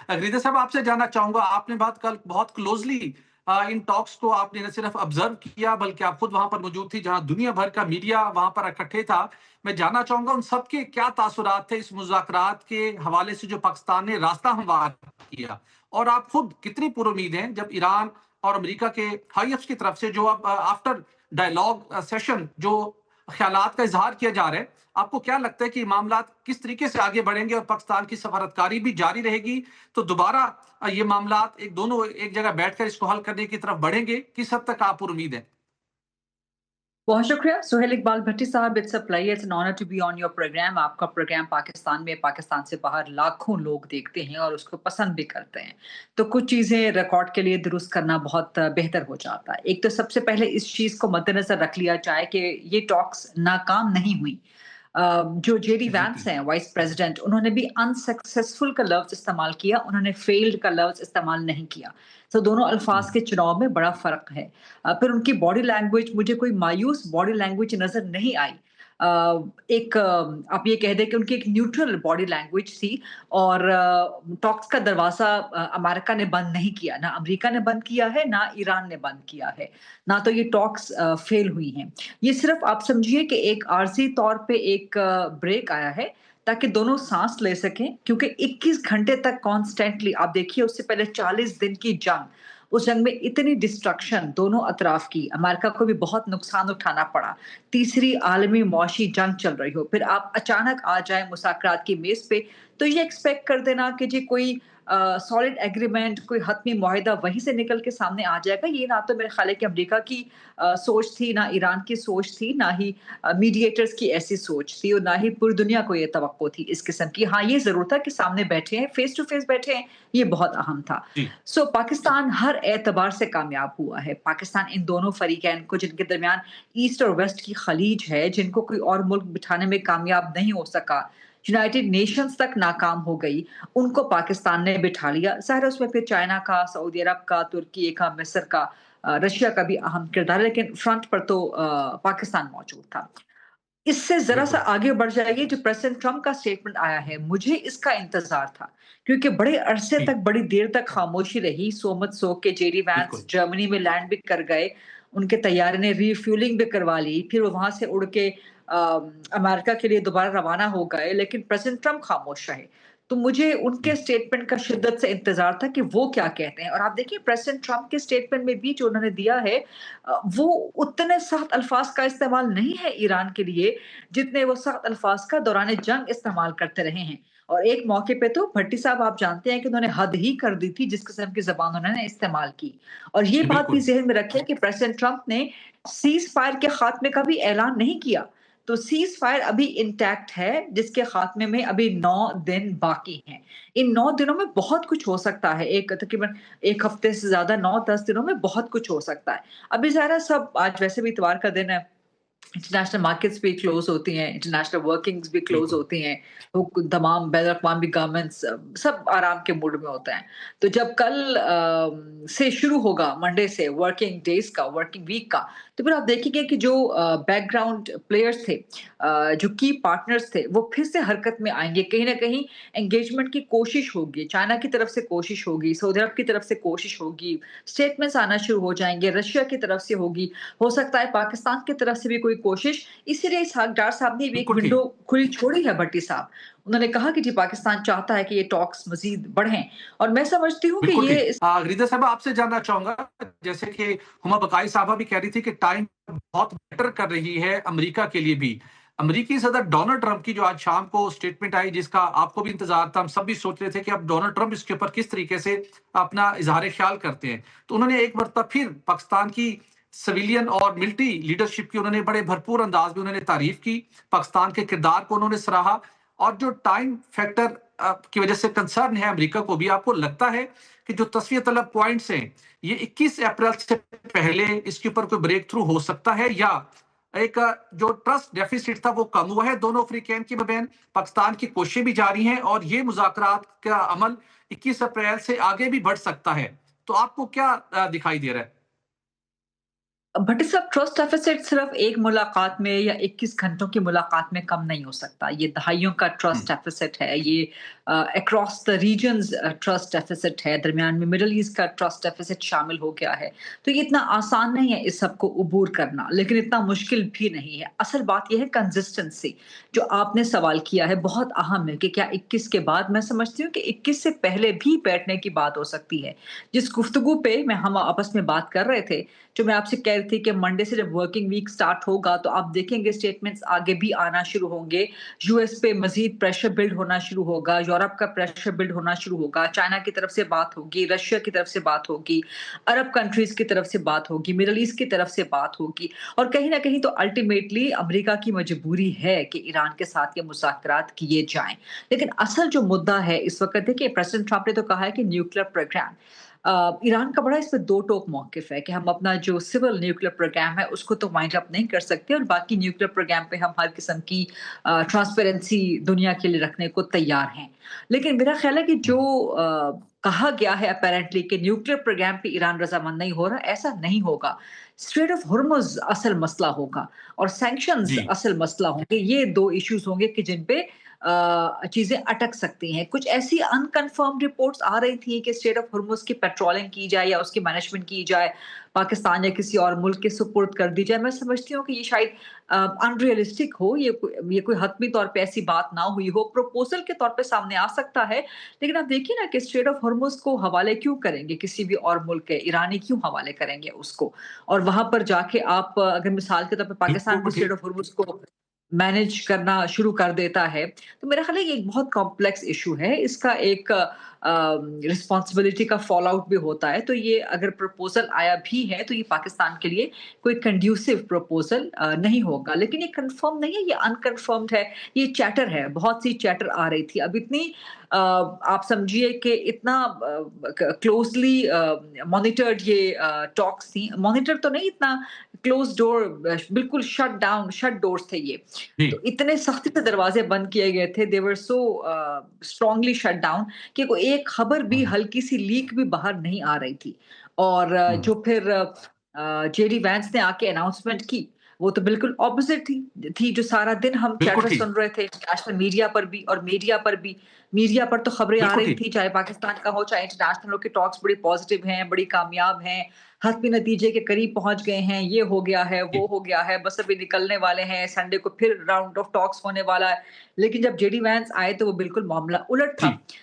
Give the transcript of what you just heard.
रीता साहब, आपसे जानना चाहूंगा, आपने बात कल बहुत क्लोजली इन टॉक्स को आपने न सिर्फ ऑब्जर्व किया बल्कि आप खुद वहां पर मौजूद थी जहां दुनिया भर का मीडिया वहां पर इकट्ठे था। मैं जानना चाहूंगा उन सबके क्या तासुरात थे इस मुज़ाकरात के हवाले से जो पाकिस्तान ने रास्ता हमवार किया, और आप खुद कितनी पुरुमीद हैं जब ईरान और अमेरिका के हाई अफ्स की तरफ से जो अब आफ्टर डायलॉग सेशन जो ख्यालात का इजहार किया जा रहा है, आपको क्या लगता है कि मामला किस तरीके से आगे बढ़ेंगे और पाकिस्तान की सफारतकारी भी जारी रहेगी, तो दोबारा ये मामला एक दोनों एक जगह बैठकर इसको हल करने की तरफ बढ़ेंगे? किस हद तक आप उम्मीद है? बहुत शुक्रिया सुहेल इकबाल भट्टी साहब। It's a pleasure, it's an honour to be on your programme. आपका प्रोग्राम पाकिस्तान में, पाकिस्तान से बाहर लाखों लोग देखते हैं और उसको पसंद भी करते हैं। तो कुछ चीज़ें रिकॉर्ड के लिए दुरुस्त करना बहुत बेहतर हो जाता है। एक तो सबसे पहले इस चीज़ को मद्देनजर रख लिया जाए कि ये टॉक्स नाकाम नहीं हुई। जो जेडी वैंस एग्जैक्टली। हैं वाइस प्रेसिडेंट, उन्होंने भी अनसक्सेसफुल का लफ्ज इस्तेमाल किया, उन्होंने फेल्ड का लफ्ज इस्तेमाल नहीं किया। तो दोनों अल्फाज के चुनाव में बड़ा फर्क है। फिर उनकी बॉडी लैंग्वेज, मुझे कोई मायूस बॉडी लैंग्वेज नजर नहीं आई। आप ये कह दें कि उनकी एक न्यूट्रल बॉडी लैंग्वेज थी। और टॉक्स का दरवाजा अमेरिका ने बंद नहीं किया, ना अमेरिका ने बंद किया है, ना ईरान ने बंद किया है, ना तो ये टॉक्स फेल हुई हैं। ये सिर्फ आप समझिए कि एक आर्जी तौर पे एक ब्रेक आया है ताकि दोनों सांस ले सकें, क्योंकि 21 घंटे तक कॉन्स्टेंटली आप देखिए, उससे पहले 40 दिन की जंग, उस जंग में इतनी डिस्ट्रक्शन दोनों अतराफ की, अमेरिका को भी बहुत नुकसान उठाना पड़ा। तीसरी आलमी मौशी जंग चल रही हो, फिर आप अचानक आ जाए मुसाकरात की मेज पे, तो ये एक्सपेक्ट कर देना कि जी कोई सॉलिड एग्रीमेंट, कोई हतमी मुआहिदा वहीं से निकल के सामने आ जाएगा, ये ना तो मेरे ख्याल है कि अमेरिका की सोच थी, ना ईरान की सोच थी, ना ही मीडिएटर्स की ऐसी सोच थी, और ना ही पूरी दुनिया को ये तवक्को थी इस किस्म की। हाँ, ये जरूर था कि सामने बैठे हैं, फेस टू फेस बैठे हैं, ये बहुत अहम था। जी। पाकिस्तान हर एतबार से कामयाब हुआ है। पाकिस्तान इन दोनों फरीकैन को, जिनके दरमियान ईस्ट और वेस्ट की खलीज है, जिनको कोई और मुल्क बिठाने में कामयाब नहीं हो सका, यूनाइटेड नेशंस तक नाकाम हो गई, उनको पाकिस्तान ने बिठा लिया। ज़ाहिर है उसमें फिर चाइना का, सऊदी अरब का, तुर्की का, मिस्र का, रशिया का भी अहम किरदार है, लेकिन फ्रंट पर तो पाकिस्तान मौजूद था। इससे जरा सा बिल्कुल। आगे बढ़ जाइए, जो प्रेसिडेंट ट्रंप का स्टेटमेंट आया है, मुझे इसका इंतजार था, क्योंकि बड़े अरसे जी। तक, बड़ी देर तक खामोशी रही। सो मच सो के जेडी वैंस बिल्कुल। जर्मनी में लैंड भी कर गए, उनके तैयारी ने रिफ्यूलिंग भी करवा ली, फिर वो वहां से उड़ के अमेरिका के लिए दोबारा रवाना हो गए, लेकिन प्रेसिडेंट ट्रंप खामोश रहे। तो मुझे उनके जी। स्टेटमेंट का शिद्दत से इंतजार था कि वो क्या कहते हैं। और आप देखिए प्रेसिडेंट ट्रंप के स्टेटमेंट में भी जो उन्होंने दिया है, वो उतने सख्त अल्फाज का इस्तेमाल नहीं है ईरान के लिए, जितने वो सख्त अल्फाज का दौरान जंग इस्तेमाल करते रहे हैं। और एक मौके पे तो भट्टी साहब आप जानते हैं कि उन्होंने हद ही कर दी थी जिस किस्म की जबान उन्होंने इस्तेमाल की। और ये जी। बात भी बिल्कुल। जहन में रखें कि प्रेसिडेंट ट्रंप ने सीज फायर के खात्मे का भी ऐलान नहीं किया। तो सीज फायर अभी इंटैक्ट है, जिसके खात्मे में अभी 9 दिन बाकी हैं। इन 9 दिनों में बहुत कुछ हो सकता है। एक तकरीबन 1 हफ्ते से ज्यादा, 9-10 दिनों में बहुत कुछ हो सकता है। अभी ज़रा सब, आज वैसे भी इतवार का दिन है, इंटरनेशनल मार्केट्स भी क्लोज होती हैं, इंटरनेशनल वर्किंग्स भी क्लोज बिल्कुल। होती हैं, वो तमाम बैन अवी गवर्नमेंट्स सब आराम के मूड में होते हैं। तो जब कल से शुरू होगा, मंडे से वर्किंग डेज का, वर्किंग वीक का, तो फिर आप देखेंगे कि जो बैकग्राउंड प्लेयर्स थे, जो की पार्टनर्स थे, वो फिर से हरकत में आएंगे। कहीं ना कहीं एंगेजमेंट की कोशिश होगी, चाइना की तरफ से कोशिश होगी, सऊदी अरब की तरफ से कोशिश होगी, स्टेटमेंट्स आना शुरू हो जाएंगे, रशिया की तरफ से होगी, हो सकता है पाकिस्तान की तरफ से भी कोई कोशिश। इसीलिए इसहाक डार साहब ने भी एक बिल्कुल विंडो ठीक। खुली छोड़ी है भट्टी साहब। उन्होंने कहा कि जी पाकिस्तान चाहता है कि ये टॉक्स मजीद बढ़ें, और मैं समझती हूँ कि बिल्कुल ये ठीक। रीता साहब, आपसे जानना चाहूंगा, जैसे कि हुमा बकाई साहबा भी कह रही थी कि टाइम बहुत बेटर कर रही है अमेरिका के लिए भी। अमेरिकी सदर डोनाल्ड ट्रंप की जो आज शाम को स्टेटमेंट आई, जिसका आपको भी इंतजार था, हम सब भी सोच रहे थे कि अब डोनाल्ड ट्रंप इसके ऊपर किस तरीके से अपना इजहार ख्याल करते हैं, तो उन्होंने एक मरतबा फिर पाकिस्तान की सिविलियन और मिलिट्री लीडरशिप की उन्होंने बड़े भरपूर अंदाज में उन्होंने तारीफ की, पाकिस्तान के किरदार को उन्होंने सराहा। और जो टाइम फैक्टर की वजह से कंसर्न है अमेरिका को भी, आपको लगता है कि जो तस्वीर तलब पॉइंट्स हैं, ये 21 अप्रैल से पहले इसके ऊपर कोई ब्रेक थ्रू हो सकता है, या एक जो ट्रस्ट डेफिसिट था वो कम हुआ है दोनों अफ्रीकैन की मबैन, पाकिस्तान की कोशिशें भी जारी हैं और ये मुज़ाकरात का अमल 21 अप्रैल से आगे भी बढ़ सकता है? तो आपको क्या दिखाई दे रहा है? भट्टी साहब, ट्रस्ट डेफिसिट सिर्फ एक मुलाकात में या 21 घंटों की मुलाकात में कम नहीं हो सकता। ये दहाइयों का ट्रस्ट हुँ, डेफिसिट है। ये across the regions trust deficit है। दरमियान में मिडल ईस्ट का ट्रस्ट डेफिसिट शामिल हो गया है। तो ये इतना आसान नहीं है इस सब को अबूर करना, लेकिन इतना मुश्किल भी नहीं है। असल बात ये है कंसिस्टेंसी, जो आपने सवाल किया है बहुत अहम है कि क्या 21 के बाद, मैं समझती हूँ कि 21 से पहले भी बैठने की बात हो सकती है। जिस गुफ्तगू पे हम आपस में बात कर रहे थे, जो मैं आपसे कह रही थी कि मंडे से जब वर्किंग वीक स्टार्ट होगा तो आप देखेंगे स्टेटमेंट्स आगे भी आना शुरू होंगे। यूएस पे मजीद प्रेशर बिल्ड होना शुरू होगा, यूरोप का प्रेशर बिल्ड होना शुरू होगा, चाइना की तरफ से बात होगी, रशिया की तरफ से बात होगी, अरब कंट्रीज की तरफ से बात होगी, मिडल ईस्ट की तरफ से बात होगी। और कहीं ना कहीं तो अल्टीमेटली अमेरिका की मजबूरी है कि ईरान के साथ ये मुज़ाकरात किए जाएं। लेकिन असल जो मुद्दा है इस वक्त, देखिए प्रेसिडेंट ट्रंप ने तो कहा है कि न्यूक्लियर प्रोग्राम, ईरान का बड़ा इसमें दो टोक मौकिफ है कि हम अपना जो सिविल न्यूक्लियर प्रोग्राम है उसको तो वाइंड अप नहीं कर सकते, और बाकी न्यूक्लियर प्रोग्राम पे हम हर किस्म की ट्रांसपेरेंसी दुनिया के लिए रखने को तैयार हैं। लेकिन मेरा ख्याल है कि हुँ, जो कहा गया है अपेरेंटली कि न्यूक्लियर प्रोग्राम पे ईरान रजामंद नहीं हो रहा, ऐसा नहीं होगा। स्ट्रेट ऑफ हुर्मुज असल मसला होगा और सैंक्शंस जी, असल मसला होंगे। ये दो इश्यूज होंगे कि जिन पे चीजें अटक सकती हैं। कुछ ऐसी अनकन्फर्म्ड रिपोर्ट्स आ रही थी कि स्ट्रेट ऑफ हुर्मुज की पेट्रोलिंग की जाए या उसकी मैनेजमेंट की जाए, पाकिस्तान या किसी और मुल्क के सुपुर्द कर दी जाए। मैं समझती हूँ कि ये शायद अनरियलिस्टिक हो, ये कोई हतमी तौर पे ऐसी बात ना हुई हो, प्रपोजल के तौर पे सामने आ सकता है। लेकिन आप देखिए ना कि स्ट्रेट ऑफ हुर्मुज को हवाले क्यों करेंगे किसी भी और मुल्क के, ईरानी क्यों हवाले करेंगे उसको? और वहां पर जाके आप अगर मिसाल के तौर पे पाकिस्तान भी बिल्कुल स्ट्रेट ठीक। ऑफ हुर्मुज को मैनेज करना शुरू कर देता है, तो मेरा ख्याल है ये एक बहुत कॉम्प्लेक्स इशू है। इसका एक रिस्पॉन्सिबिलिटी का फॉल आउट भी होता है। तो ये अगर प्रपोजल आया भी है तो ये पाकिस्तान के लिए कोई कंड्यूसिव प्रपोजल नहीं होगा। लेकिन ये कंफर्म नहीं है, ये अनकंफर्म्ड है, ये चैटर है, बहुत सी चैटर आ रही थी। अब इतनी आप समझिए कि इतना क्लोजली मॉनिटर्ड ये टॉक्स थी, मॉनिटर तो नहीं, इतना क्लोज डोर, बिल्कुल शट डोर्स थे ये। जी, तो इतने सख्ती से दरवाजे बंद किए गए थे, दे वर सो स्ट्रांगली शट डाउन कि कोई एक खबर भी, हुँ, हल्की सी लीक भी बाहर नहीं आ रही थी। और हुँ, जो फिर जेडी वैंस ने आके अनाउंसमेंट की, वो तो बिल्कुल ऑपोजिट थी जो सारा दिन हम बिल्कुल चैटर ठीक, सुन रहे थे इंटरनेशनल मीडिया पर भी और मीडिया पर भी। मीडिया पर तो खबरें आ बिल्कुल रही ठीक। थी, चाहे पाकिस्तान का हो चाहे इंटरनेशनल के टॉक्स बड़ी पॉजिटिव हैं, बड़ी कामयाब हैं, हतमी नतीजे के करीब पहुंच गए हैं, ये हो गया है, वो जी, हो गया है, बस अभी निकलने वाले हैं, संडे को फिर राउंड ऑफ टॉक्स होने वाला है। लेकिन जब जेडी वैंस आए तो वो बिल्कुल मामला उलट था। जी,